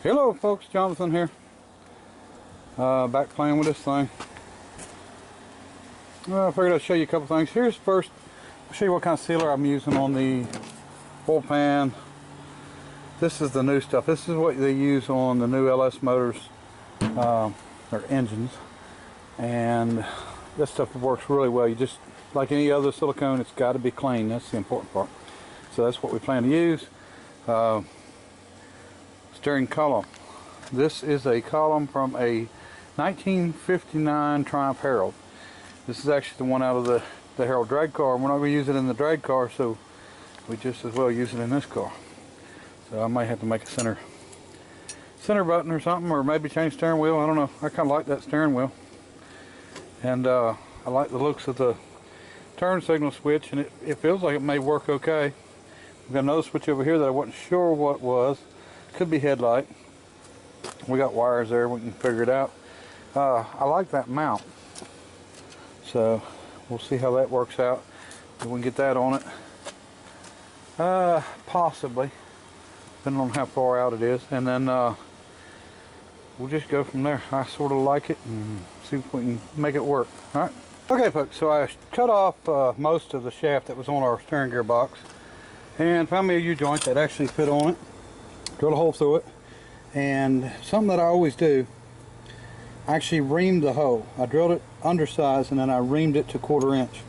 Hello folks, Jonathan here. Back playing with this thing. I figured I'd show you a couple things. Here's first, I'll show you what kind of sealer I'm using on the oil pan. This is the new stuff. This is what they use on the new LS motors, or engines. And this stuff works really well. You just, like any other silicone, it's got to be clean. That's the important part. So that's what we plan to use. Steering column. This is a column from a 1959 Triumph Herald. This is actually the one out of the Herald drag car. We're not going to use it in the drag car, so we just as well use it in this car. So I might have to make a center button or something, or maybe change steering wheel. I don't know. I kind of like that steering wheel, and I like the looks of the turn signal switch, and it feels like it may work okay. We've got another switch over here that I wasn't sure what was. Could be headlight. We got wires there, we can figure it out. I like that mount, so we'll see how that works out. We can get that on it, possibly, depending on how far out it is, and then we'll just go from there. I sort of like it and see if we can make it work. All right. Okay folks, so I cut off most of the shaft that was on our steering gear box and found me a U-joint that actually fit on it. Drilled a hole through it, and something that I always do, I actually reamed the hole. I drilled it undersized and then I reamed it to 1/4 inch.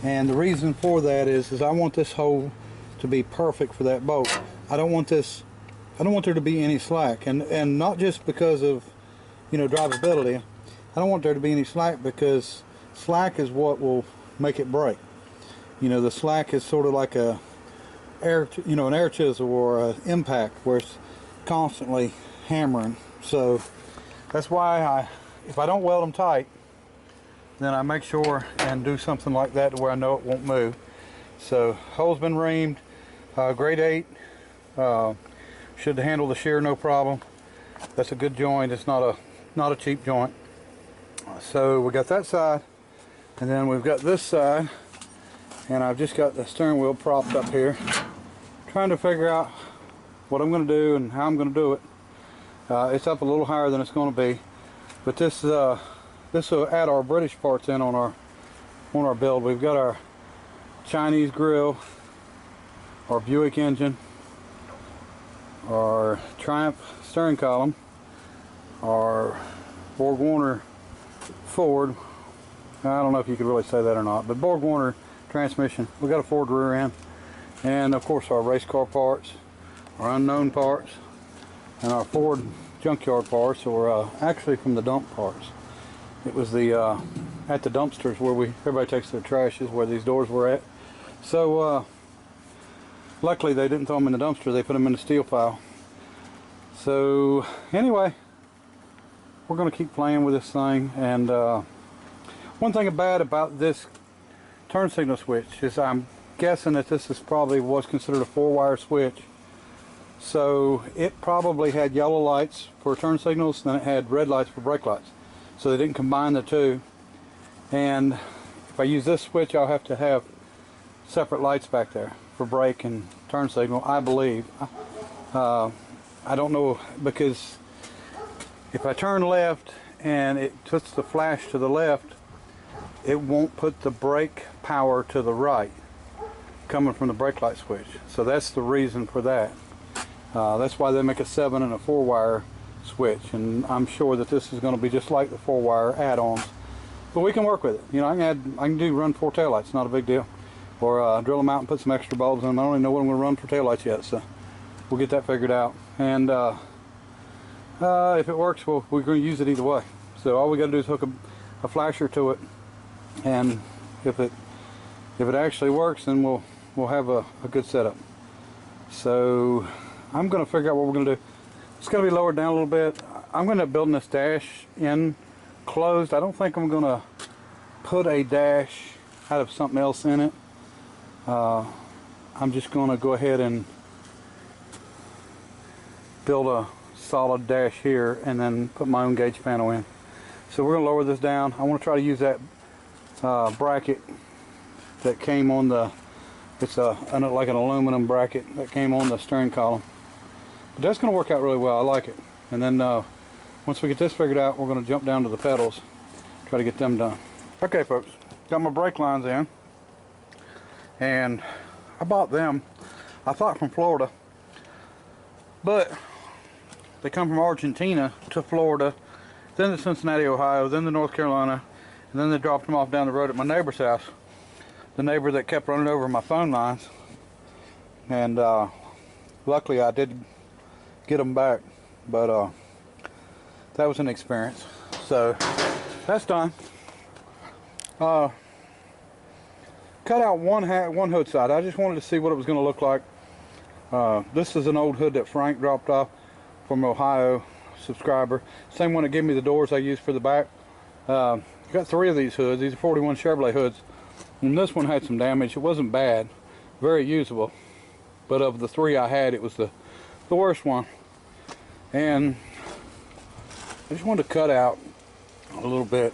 And the reason for that is I want this hole to be perfect for that bolt. I don't want there to be any slack, and not just because of, you know, drivability. I don't want there to be any slack because slack is what will make it break. You know, the slack is sort of like an air chisel or an impact where it's constantly hammering. So that's why if I don't weld them tight, then I make sure and do something like that to where I know it won't move. So hole's been reamed, grade 8, should handle the shear no problem. That's a good joint. It's not a cheap joint. So we got that side, and then we've got this side, and I've just got the steering wheel propped up here, trying to figure out what I'm going to do and how I'm going to do it. It's up a little higher than it's going to be, but this will add our British parts in on our build. We've got our Chinese grill, our Buick engine, our Triumph steering column, our Borg-Warner Ford. I don't know if you could really say that or not, but Borg-Warner transmission. We've got a Ford rear end, and of course our race car parts, our unknown parts, and our Ford junkyard parts, or actually from the dump parts. It was the at the dumpsters where everybody takes their trash, is where these doors were at. So luckily they didn't throw them in the dumpster, they put them in the steel pile. So anyway, we're going to keep playing with this thing. And one thing bad about this turn signal switch is I'm guessing that this probably was considered a 4-wire switch. So it probably had yellow lights for turn signals, then it had red lights for brake lights. So they didn't combine the two. And if I use this switch, I'll have to have separate lights back there for brake and turn signal, I believe. I don't know, because if I turn left and it puts the flash to the left, it won't put the brake power to the right coming from the brake light switch. So that's the reason for that. That's why they make a 7 and a 4-wire switch, and I'm sure that this is going to be just like the 4-wire add-ons, but we can work with it. You know, I can run 4 taillights, not a big deal, or drill them out and put some extra bulbs in them. I don't even know what I'm going to run for taillights yet, so we'll get that figured out. And if it works, we're going to use it either way. So all we got to do is hook a flasher to it, and if it actually works, then we'll have a good setup. So I'm going to figure out what we're going to do. It's going to be lowered down a little bit. I'm going to build this dash in closed. I don't think I'm going to put a dash out of something else in it. I'm just going to go ahead and build a solid dash here and then put my own gauge panel in. So we're going to lower this down. I want to try to use that bracket that came on the, it's like an aluminum bracket that came on the steering column. But that's going to work out really well. I like it. And then once we get this figured out, we're going to jump down to the pedals, try to get them done. Okay folks, got my brake lines in, and I bought them, I thought from Florida, but they come from Argentina to Florida, then to Cincinnati, Ohio, then to North Carolina, and then they dropped them off down the road at my neighbor's house. The neighbor that kept running over my phone lines. And luckily I did get them back, but that was an experience. So that's done. Cut out one hood side. I just wanted to see what it was going to look like. This is an old hood that Frank dropped off from Ohio, subscriber. Same one that gave me the doors I used for the back. Got 3 of these hoods. These are 41 Chevrolet hoods. And this one had some damage. It wasn't bad, very usable. But of the 3 I had, it was the worst one. And I just wanted to cut out a little bit.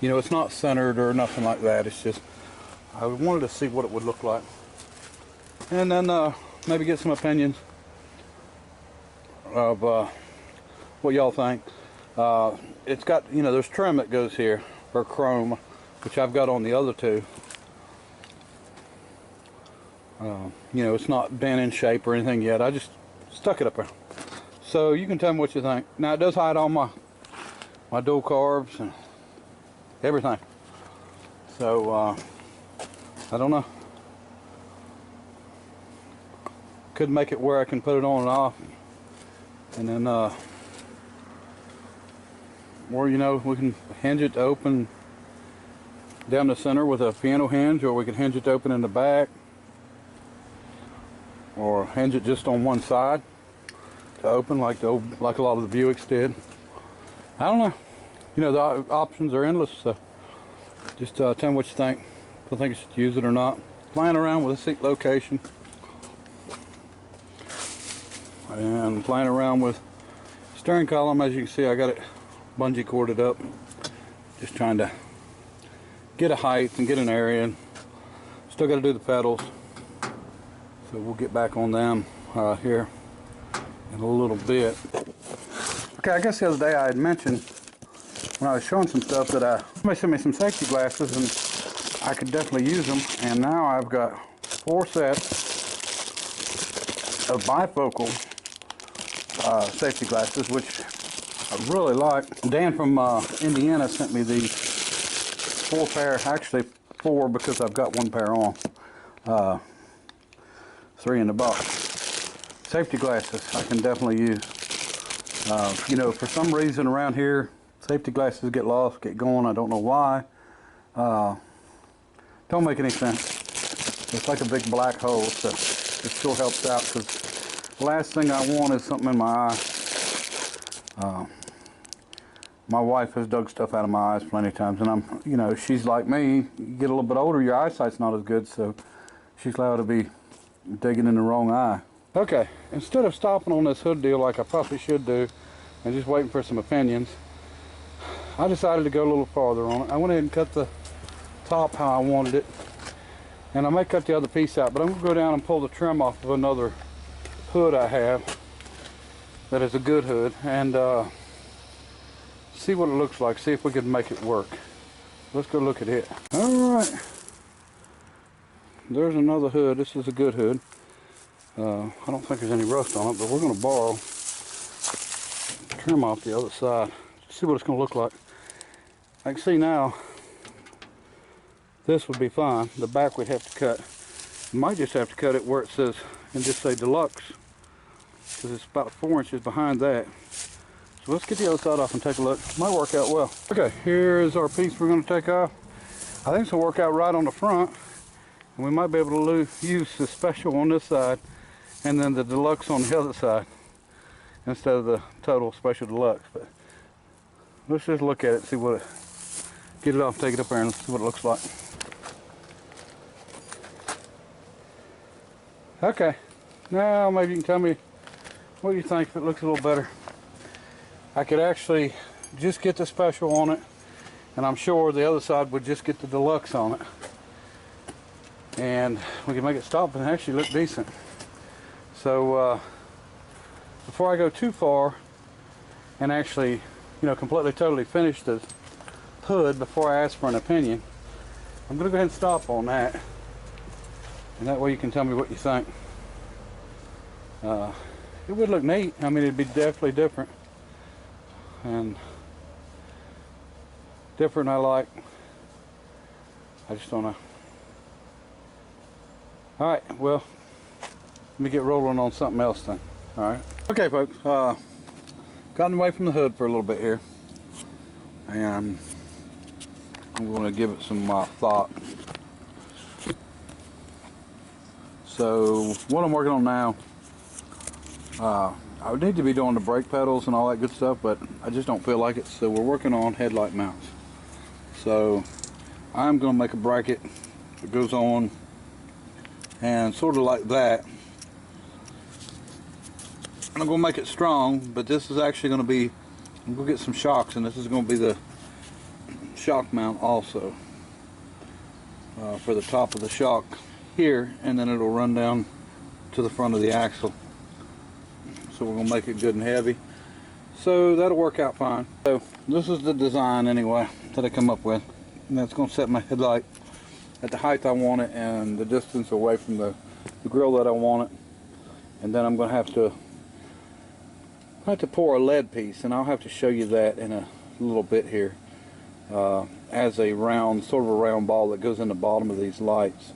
You know, it's not centered or nothing like that. It's just, I wanted to see what it would look like. And then maybe get some opinions of what y'all think. It's got, you know, there's trim that goes here for chrome, which I've got on the other 2. You know, it's not bent in shape or anything yet. I just stuck it up there. So you can tell me what you think. Now it does hide all my dual carbs and everything. So I don't know. Could make it where I can put it on and off, and then or, you know, we can hinge it to open down the center with a piano hinge, or we can hinge it to open in the back, or hinge it just on one side to open like a lot of the Buicks did. I don't know. You know, the options are endless, so just tell me what you think. If you think I should use it or not. Playing around with the seat location. And playing around with steering column. As you can see, I got it bungee corded up. Just trying to get a height and get an area. And still got to do the pedals. So we'll get back on them here in a little bit. Okay, I guess the other day I had mentioned when I was showing some stuff that somebody sent me some safety glasses and I could definitely use them. And now I've got 4 sets of bifocal safety glasses, which I really like. Dan from Indiana sent me these 4 pair, actually 4 because I've got 1 pair on. 3 in the box. Safety glasses I can definitely use. You know, for some reason around here, safety glasses get lost, get going. I don't know why. Don't make any sense. It's like a big black hole, so it sure helps out, because the last thing I want is something in my eye. My wife has dug stuff out of my eyes plenty of times, and you know, she's like me. You get a little bit older, your eyesight's not as good, so she's allowed to be digging in the wrong eye. Okay, instead of stopping on this hood deal like I probably should do and just waiting for some opinions, I decided to go a little farther on it. I went ahead and cut the top how I wanted it, and I may cut the other piece out, but I'm going to go down and pull the trim off of another hood I have that is a good hood, and see what it looks like, see if we can make it work. Let's go look at it. Alright, there's another hood. This is a good hood. I don't think there's any rust on it, but we're going to borrow trim off the other side. See what it's going to look like. I can see now this would be fine. The back we'd have to cut. You might just have to cut it where it says, and just say deluxe, because it's about 4 inches behind that. So let's get the other side off and take a look. Might work out well. Okay, here's our piece we're going to take off. I think it's going to work out right on the front, and we might be able to use the special on this side and then the deluxe on the other side instead of the total special deluxe. But let's just look at it, see what get it off, take it up there, and see what it looks like. Okay, now maybe you can tell me what you think if it looks a little better. I could actually just get the special on it, and I'm sure the other side would just get the deluxe on it, and we can make it stop and actually look decent. So before I go too far, and actually, you know, completely, totally finish the hood before I ask for an opinion. I'm going to go ahead and stop on that, and that way you can tell me what you think. It would look neat. I mean, it'd be definitely different, and different I just don't know. Alright, well, let me get rolling on something else then. Alright. Okay, folks, gotten away from the hood for a little bit here, and I'm going to give it some thought. So what I'm working on now, I would need to be doing the brake pedals and all that good stuff, but I just don't feel like it. So we're working on headlight mounts. So I'm going to make a bracket that goes on and sort of like that. And I'm going to make it strong, but this is actually going to be, I'm going to get some shocks, and this is going to be the shock mount also for the top of the shock here, and then it'll run down to the front of the axle. So we're going to make it good and heavy, so that'll work out fine. So this is the design anyway that I come up with, and that's going to set my headlight at the height I want it and the distance away from the grill that I want it. And then I'm going to have to pour a lead piece, and I'll have to show you that in a little bit here, as a round, sort of a round ball that goes in the bottom of these lights.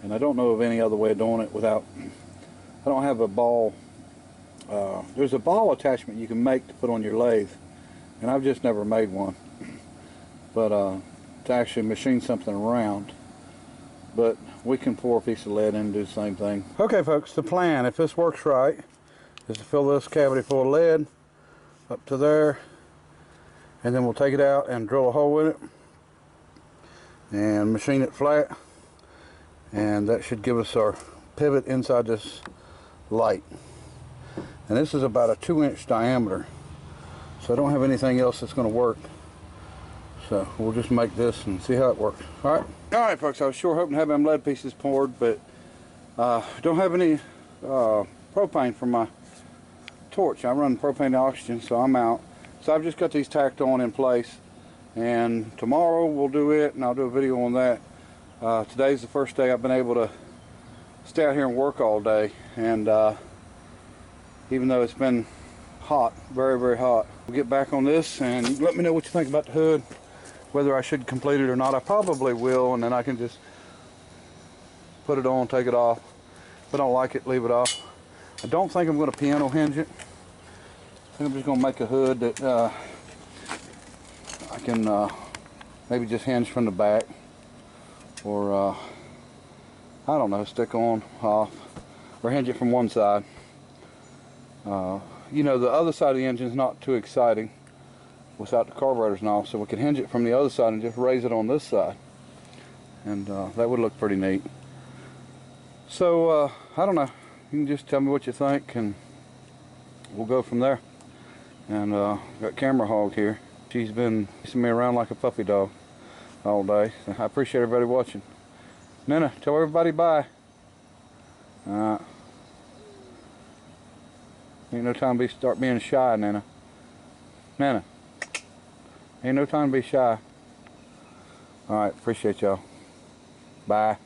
And I don't know of any other way of doing it without, I don't have a ball. There's a ball attachment you can make to put on your lathe, and I've just never made one. But to actually machine something round, but we can pour a piece of lead in and do the same thing. Okay, folks, the plan, if this works right, is to fill this cavity full of lead up to there, and then we'll take it out and drill a hole in it and machine it flat, and that should give us our pivot inside this light. And this is about a 2-inch diameter, so I don't have anything else that's going to work. So we'll just make this and see how it works. Alright folks, I was sure hoping to have them lead pieces poured, but don't have any propane for my torch. I run propane to oxygen, so I'm out. So I've just got these tacked on in place, and tomorrow we'll do it, and I'll do a video on that. Today's the first day I've been able to stay out here and work all day, and even though it's been hot, very, very hot. We'll get back on this, and let me know what you think about the hood, whether I should complete it or not. I probably will, and then I can just put it on, take it off. If I don't like it, leave it off. I don't think I'm going to piano hinge it. I think I'm just going to make a hood that I can maybe just hinge from the back, or I don't know, stick on, off, or hinge it from one side. You know, the other side of the engine is not too exciting without the carburetors and all, so we can hinge it from the other side and just raise it on this side, and that would look pretty neat. So I don't know, you can just tell me what you think, and we'll go from there. And got Camera Hog here. She's been chasing me around like a puppy dog all day. So I appreciate everybody watching. Nana, tell everybody bye. Ain't no time to start being shy, Nana. Nana, ain't no time to be shy. Alright, appreciate y'all. Bye.